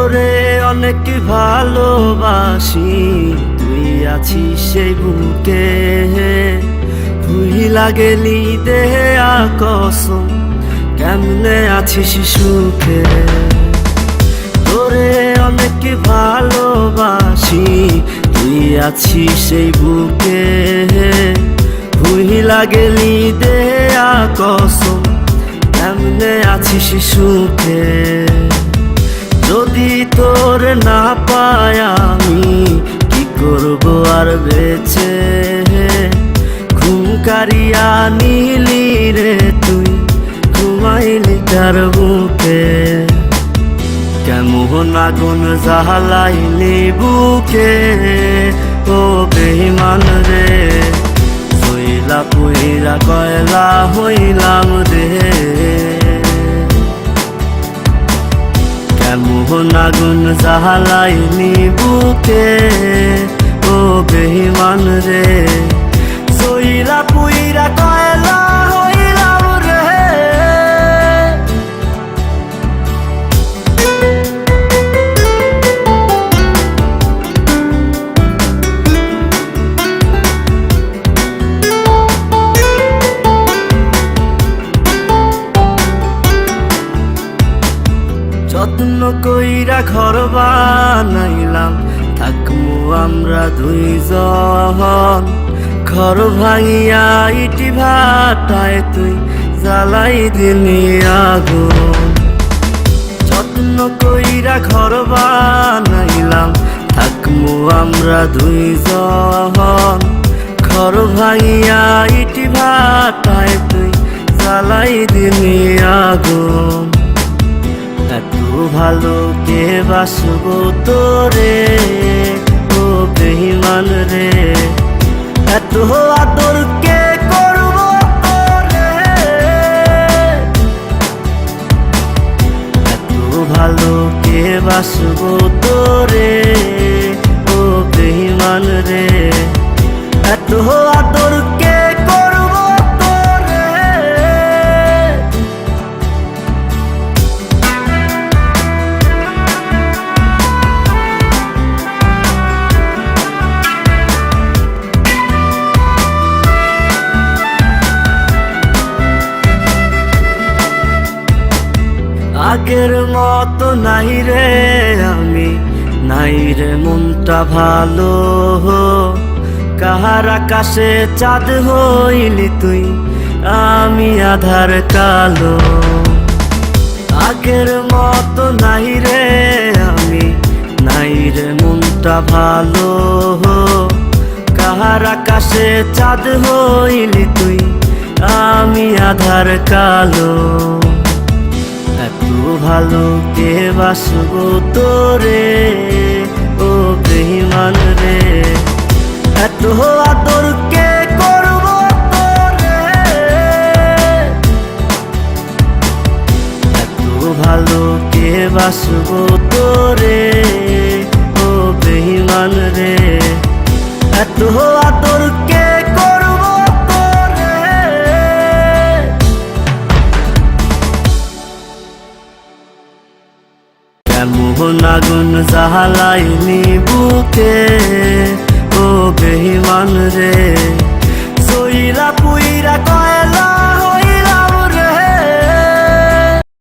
তোরে অনেক ভালোবাসি, তুই আছিস সেই বুকে। ভুইলা গেলি দেহে কসম, কেমনে আছিস সুখে। তোরে অনেক ভালোবাসি, তুই আছিস সেই বুকে। ভুইলা গেলি দেহে কসম, কেমনে আছিস সুখে। যদি তোর না পাই আমি কি করব আর বেঁচে। ঘুম কারিয়া নিলি রে তুই, ঘুমাইলি কার বুকে। কেমন আগুন জ্বালাইলি বুকে, ও বেঈমান রে। হইলা পুইরা কয়লা হইলাম রে। কেমন আগুন জ্বালাইলি বুকে, ও বেঈমান রে। হইলা পুইরা কয়লা হইলাম রে। যত্ন কইরা ঘর বানাইলাম, থাকমু আমরা দুইজন। ঘর ভাঙিয়া ইটি ভাটায় তুই জ্বালাই দিলি আগুন। যত্ন কইরা ঘর বানাইলাম, থাকমু আমরা দুইজন। ঘর ভাঙিয়া ইটি ভাটায় তুই জ্বালাই দিলি আগুন। এত ভালো কে বাসবো তোরে, ও বেঈমান রে। এত আদর কে করব তোরে, এত ভালো কে বাসবো তোরে, ও বেঈমান রে। এত আদর কে করব তোরে। আগের মতো নাই রে আমি, নাই রে মনটা ভালো। কাহার আকাশে চাঁদ হইলি তুই, আমি আধার কালো। আগের মতো নাই রে আমি, নাই রে মনটা ভালো। কাহার আকাশে চাঁদ হইলি তুই, আমি আধার কালো। এত ভালো কে বাসবো তোরে, ও বেঈমান রে। এত আদর কে করব তোরে, এত ভালো কে বাসবো তোরে, ও বেঈমান রে। এত আদর কে করব তোরে। কেমন আগুন জ্বালাইলি বুকে, ও বেঈমান রে।